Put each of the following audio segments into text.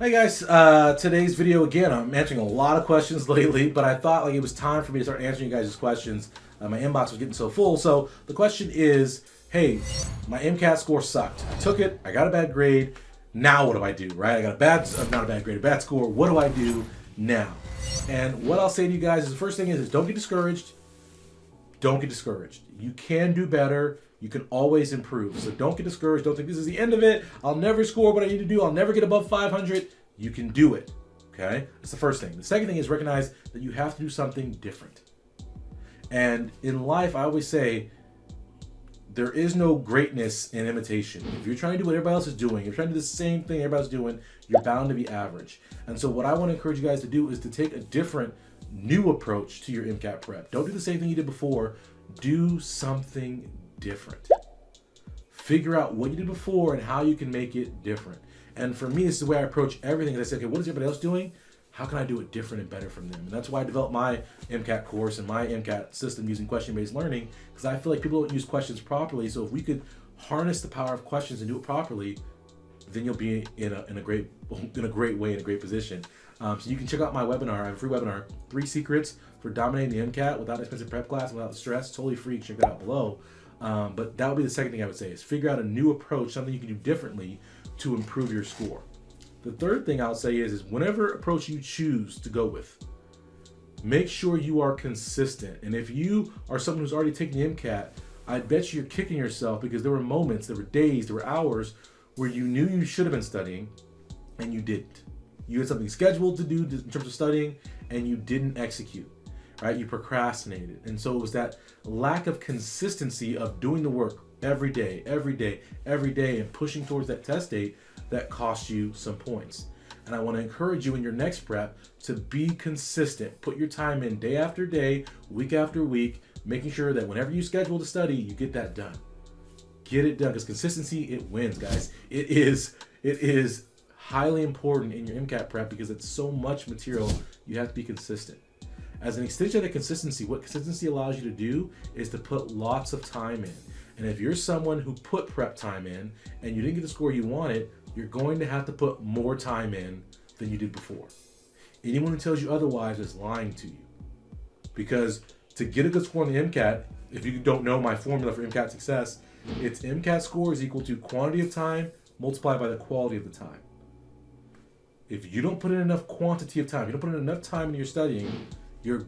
Hey guys, today's video again, I'm answering a lot of questions lately, but I thought it was time for me to start answering you guys' questions. My inbox was getting so full. So the question is, hey, my MCAT score sucked. I took it, I got a bad grade. Now what do I do, right? I got not a bad grade, a bad score. What do I do now? And what I'll say to you guys is the first thing is don't get discouraged. Don't get discouraged. You can do better. You can always improve. So don't get discouraged. Don't think this is the end of it. I'll never score what I need to do. I'll never get above 500. You can do it. Okay? That's the first thing. The second thing is recognize that you have to do something different. And in life, I always say, there is no greatness in imitation. If you're trying to do what everybody else is doing, you're trying to do the same thing everybody's doing, you're bound to be average. And so what I want to encourage you guys to do is to take a different, new approach to your MCAT prep. Don't do the same thing you did before. Do something different. Figure out what you did before and how you can make it different. And for me, this is the way I approach everything. I say, okay, what is everybody else doing? How can I do it different and better from them? And that's why I developed my MCAT course and my MCAT system using question-based learning, because I feel like people don't use questions properly. So if we could harness the power of questions and do it properly, then you'll be in a great way, in a great position. So you can check out my webinar. I have a free webinar, 3 Secrets for Dominating the MCAT Without an Expensive Prep Class and Without the Stress. Totally free. You can check that out below. But that would be the second thing I would say is figure out a new approach, something you can do differently to improve your score. The third thing I'll say is whenever approach you choose to go with, make sure you are consistent. And if you are someone who's already taken the MCAT, I bet you're kicking yourself because there were moments, there were days, there were hours where you knew you should have been studying and you didn't. You had something scheduled to do in terms of studying and you didn't execute, right? You procrastinated. And so it was that lack of consistency of doing the work every day, and pushing towards that test date that cost you some points. And I want to encourage you in your next prep to be consistent. Put your time in day after day, week after week, making sure that whenever you schedule to study, you get that done. Get it done, because consistency, it wins, guys. It is highly important in your MCAT prep because it's so much material, you have to be consistent. As an extension of the consistency, what consistency allows you to do is to put lots of time in. And if you're someone who put prep time in and you didn't get the score you wanted, you're going to have to put more time in than you did before. Anyone who tells you otherwise is lying to you. Because to get a good score on the MCAT, if you don't know my formula for MCAT success, it's MCAT score is equal to quantity of time multiplied by the quality of the time. If you don't put in enough quantity of time, you don't put in enough time in your studying, your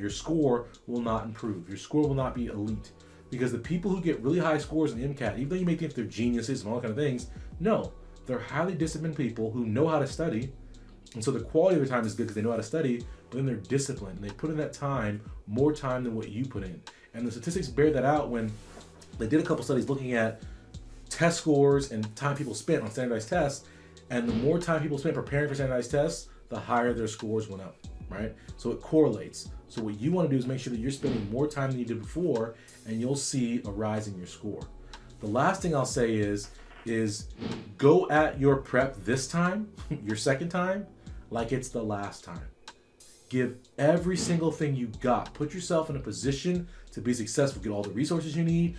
score will not improve. Your score will not be elite. Because the people who get really high scores in the MCAT, even though you may think they're geniuses and all that kind of things, no, they're highly disciplined people who know how to study. And so the quality of their time is good because they know how to study, but then they're disciplined and they put in that time, more time than what you put in. And the statistics bear that out when they did a couple studies looking at test scores and time people spent on standardized tests. And the more time people spent preparing for standardized tests, the higher their scores went up, right? So it correlates. So what you want to do is make sure that you're spending more time than you did before, and you'll see a rise in your score. The last thing I'll say is go at your prep this time, your second time, like it's the last time. Give every single thing you got. Put yourself in a position to be successful. Get all the resources you need.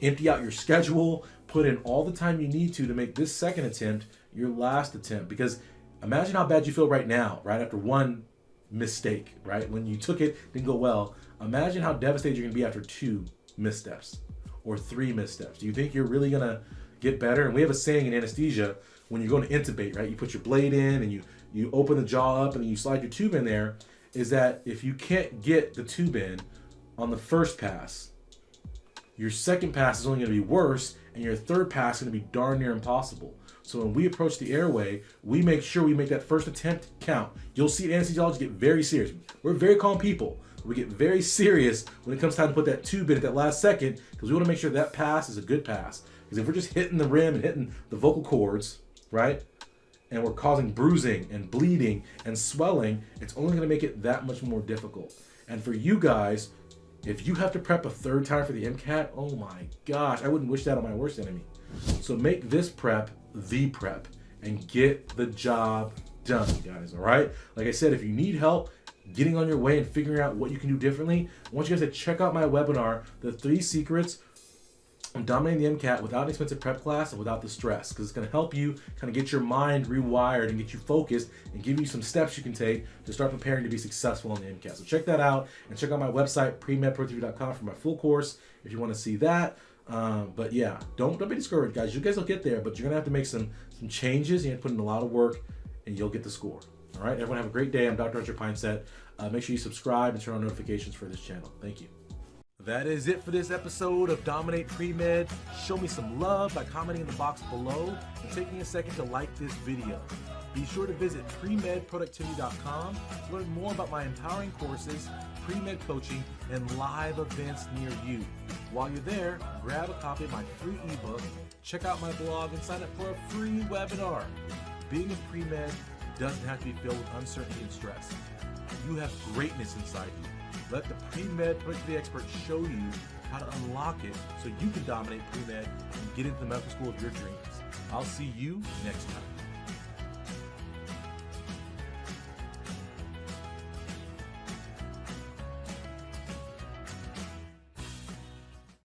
Empty out your schedule. Put in all the time you need to make this second attempt your last attempt. Because imagine how bad you feel right now, right after one mistake, right? When you took it, didn't go well. Imagine how devastated you're gonna be after 2 missteps or 3 missteps. Do you think you're really gonna get better? And we have a saying in anesthesia, when you're going to intubate, right? You put your blade in and you open the jaw up and then you slide your tube in there, is that if you can't get the tube in on the first pass, your second pass is only gonna be worse and your third pass is gonna be darn near impossible. So when we approach the airway, we make sure we make that first attempt count. You'll see anesthesiologists get very serious. We're very calm people. We get very serious when it comes time to put that tube in at that last second because we want to make sure that pass is a good pass. Because if we're just hitting the rim and hitting the vocal cords, right, and we're causing bruising and bleeding and swelling, it's only going to make it that much more difficult. And for you guys, if you have to prep a third time for the MCAT, oh my gosh, I wouldn't wish that on my worst enemy. So make this prep the prep and get the job done, guys, all right? Like I said, if you need help getting on your way and figuring out what you can do differently, I want you guys to check out my webinar, the 3 Secrets I'm dominating the MCAT without an expensive prep class and without the stress, because it's going to help you kind of get your mind rewired and get you focused and give you some steps you can take to start preparing to be successful on the MCAT. So check that out, and check out my website, premedproductivity.com, for my full course if you want to see that. But yeah, don't be discouraged, guys. You guys will get there, but you're going to have to make some changes. You have to put in a lot of work, and you'll get the score. All right, everyone have a great day. I'm Dr. Pinesett. Make sure you subscribe and turn on notifications for this channel. Thank you. That is it for this episode of Dominate Pre-Med. Show me some love by commenting in the box below and taking a second to like this video. Be sure to visit premedproductivity.com to learn more about my empowering courses, pre-med coaching, and live events near you. While you're there, grab a copy of my free ebook, check out my blog, and sign up for a free webinar. Being a pre-med doesn't have to be filled with uncertainty and stress. You have greatness inside you. Let the pre-med productivity expert show you how to unlock it so you can dominate pre-med and get into the medical school of your dreams. I'll see you next time.